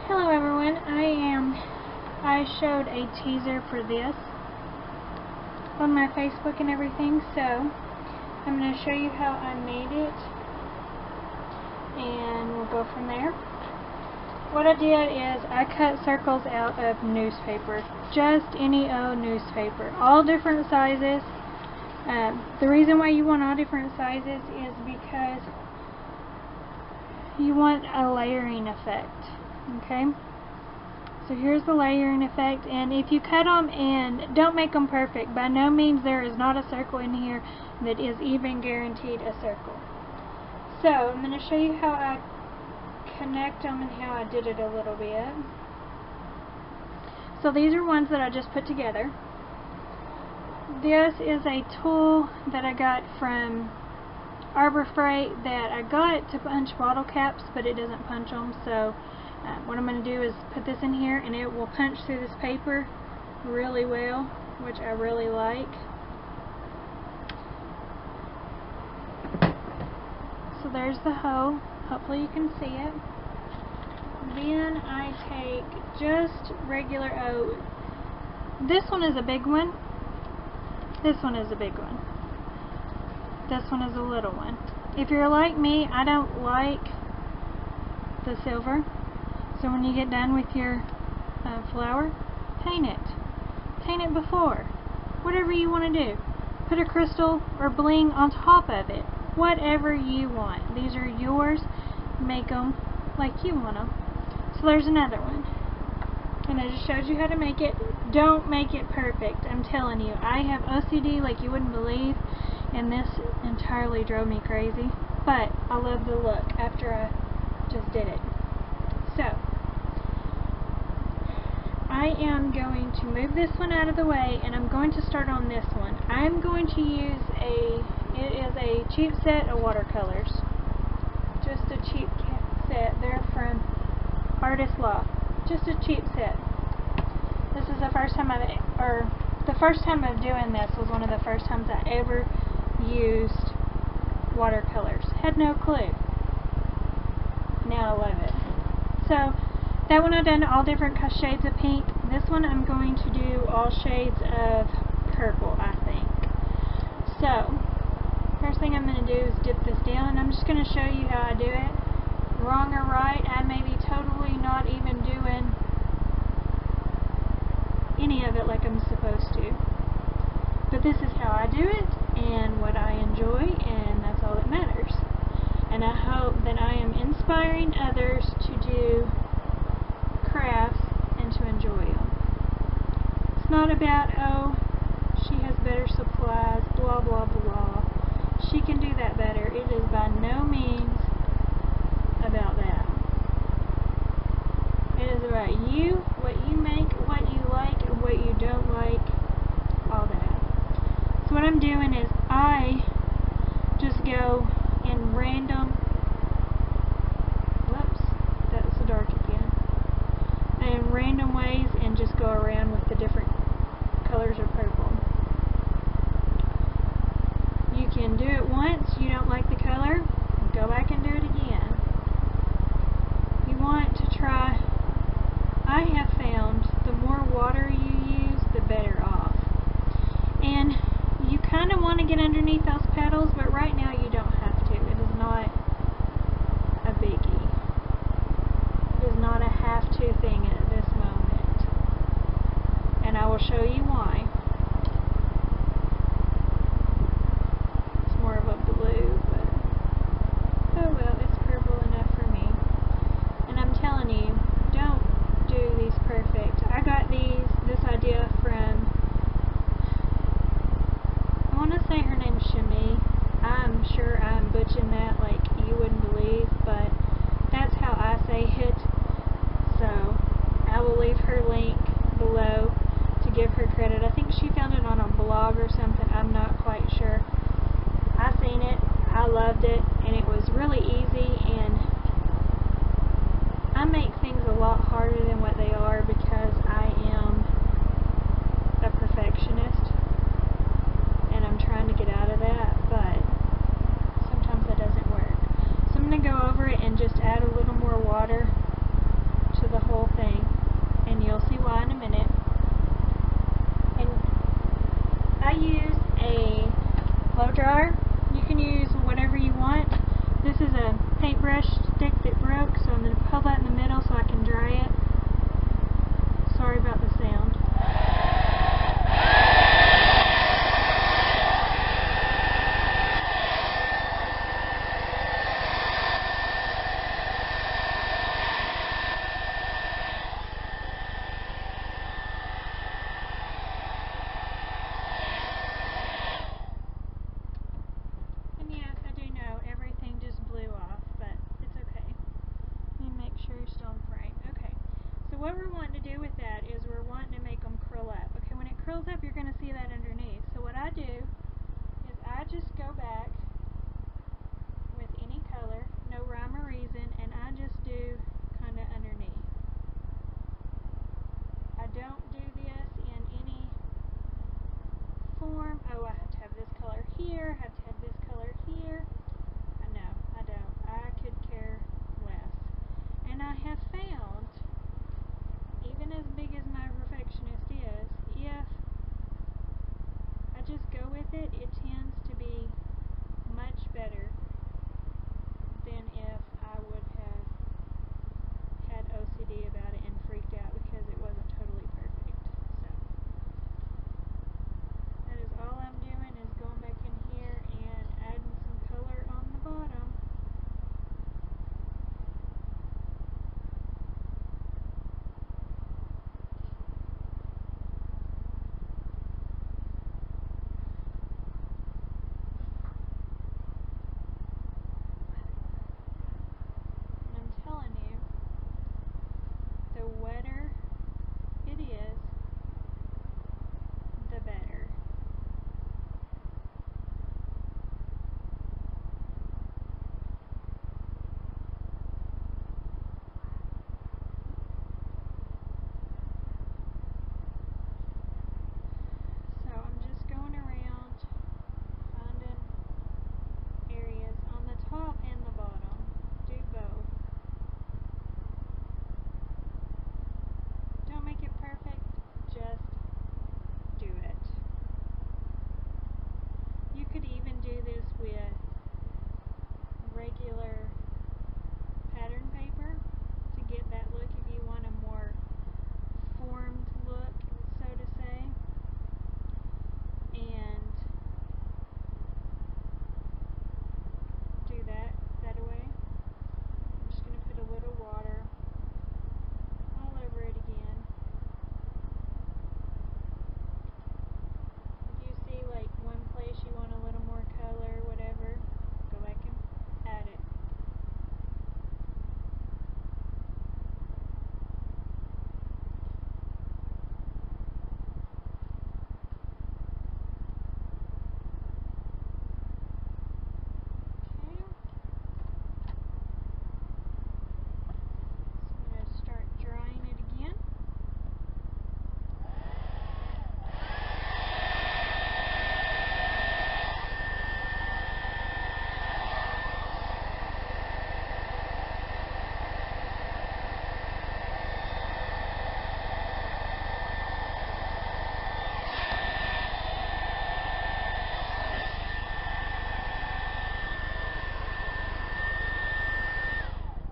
Hello everyone, I showed a teaser for this on my Facebook and everything, so I'm going to show you how I made it and we'll go from there. What I did is I cut circles out of newspaper, just any old newspaper, all different sizes. The reason why you want all different sizes is because you want a layering effect. Okay, so here's the layering effect, and if you cut them and don't make them perfect, by no means there is not a circle in here that is even guaranteed a circle. So I'm going to show you how I connect them and how I did it a little bit. So these are ones that I just put together. This is a tool that I got from Arbor Freight that I got to punch bottle caps, but it doesn't punch them, so what I'm going to do is put this in here and it will punch through this paper really well, which I really like. So there's the hole. Hopefully you can see it. Then I take just regular this one is a big one. This one is a big one. This one is a little one. If you're like me, I don't like the silver. So when you get done with your flower, paint it. Paint it before. Whatever you want to do. Put a crystal or bling on top of it. Whatever you want. These are yours. Make them like you want them. So there's another one. And I just showed you how to make it. Don't make it perfect. I'm telling you. I have OCD like you wouldn't believe. And this entirely drove me crazy. But I love the look after I just did it. So, I am going to move this one out of the way and I'm going to start on this one. I'm going to use it is a cheap set of watercolors. Just a cheap set. They're from Artist Loft. Just a cheap set. This is the first time the first time of doing this was one of the first times I ever used watercolors. Had no clue. Now I love it. So that one I've done all different shades of pink. This one I'm going to do all shades of purple, I think. So first thing I'm going to do is dip this down, and I'm just going to show you how I do it. Wrong or right, I may be totally not even doing any of it like I'm supposed to. But this is how I do it and what I enjoy, and that's all that matters. And I hope that I am inspiring others to do crafts and to enjoy them. It's not about, oh, she has better supplies, blah blah blah. She can do that better. It is by no means about that. It is about you, what you make, what you like, and what you don't like, all that. So what I'm doing is I just go in random, whoops, that's so dark again, in random ways and just go around with the different colors of purple. You can do it once, you don't like the color, go back and do it again. You want to try, I have found the more water you use, the better off. And you kind of want to get underneath those petals, but right now you don't have to. It is not a biggie. It is not a have-to thing at this moment. And I will show you why. It's more of a blue, but oh well, it's purple enough for me. And I'm telling you, don't do these perfect. I got this idea from, I want to say her name's Shami. I'm sure I'm butchering that like you wouldn't believe, but that's how I say it. So I will leave her link below to give her credit. I think she found it on a blog or something. I'm not quite sure. I seen it. I loved it, and it was really easy. And I make things a lot harder than what they are because I am a perfectionist. And I'm trying to get out of that, but sometimes that doesn't work. So I'm going to go over it and just add a little more water to the whole This is a paintbrush stick that broke, so I'm going to pull that in the middle so I can dry it. Sorry about the sound. And yes, I do know everything just blew off, but it's okay. Let me make sure you're still in frame. Okay. So what we're wanting to do with that is we're wanting to make them curl up. Okay, when it curls up, you're going to see that underneath. So what I do is I just go back with any color, no rhyme or reason, and I just do kind of underneath. I don't do this in any form. Oh, I have to have this color here, I have to have this color here. No, I don't. I could care less. And I have found, even as big as my perfectionist is, if I just go with it, it tends to be much better than if I would have had OCD about it and freaked out because it wasn't totally perfect. So that is all I'm doing, is going back in here and adding some color on the bottom. Telling you, the wetter it is, the better. So I'm just going around finding areas on the top and the bottom. Do both. Don't make it perfect, just do it. You could even do this with regular pattern paper to get that look if you want a more formed look, so to say. And do that away. I'm just going to put a little water all over it again. If you see like one place you want a little more color, whatever, go back and add it. Okay. So I'm going to start drying it again.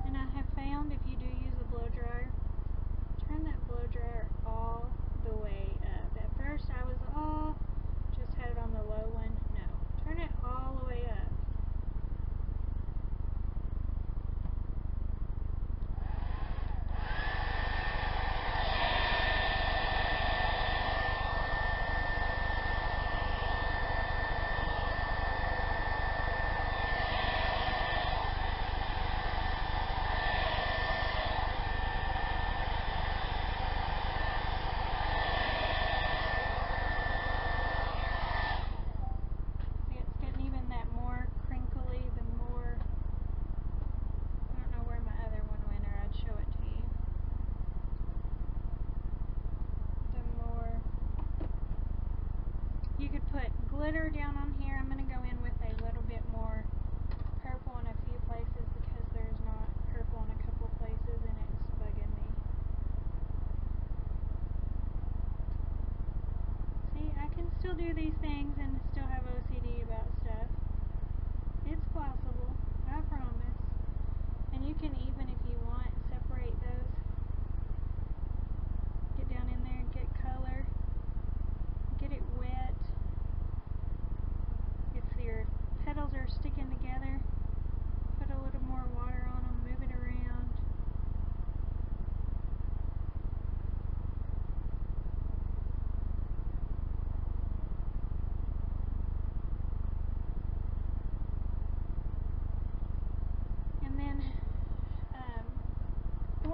And I have found if you do use a blow dryer, turn that blow dryer all the way up. At first I was, just had it on the low one. No, turn it all the way up. Even that more crinkly, the more, I don't know where my other one went, or I'd show it to you. The more, you could put glitter down on here. I'm going to go in with a little bit more purple in a few places because there's not purple in a couple places and it's bugging me. See, I can still do these things and still have OCD about stuff. It's possible, I promise.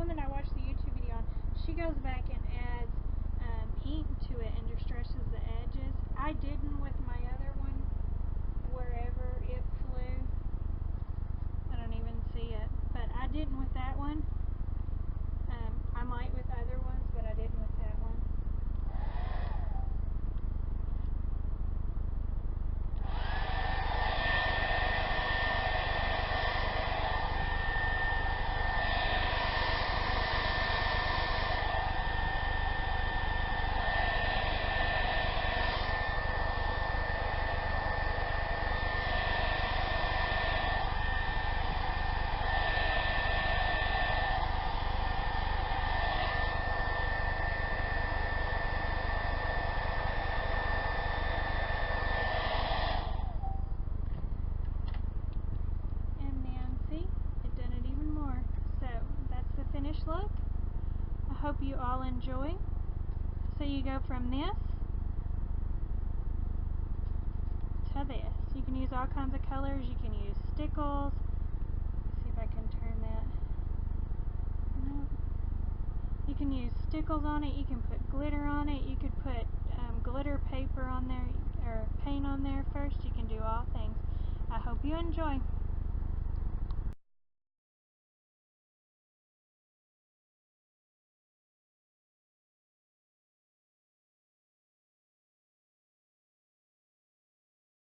one that I watched the YouTube video on, she goes back and adds ink to it and distresses the edges. I didn't with my other one, wherever it flew. I don't even see it, but I didn't with that one. I might with other ones, but I didn't with that one. Finished look. I hope you all enjoy. So you go from this to this. You can use all kinds of colors. You can use stickles. Let's see if I can turn that. No. You can use stickles on it. You can put glitter on it. You could put glitter paper on there or paint on there first. You can do all things. I hope you enjoy.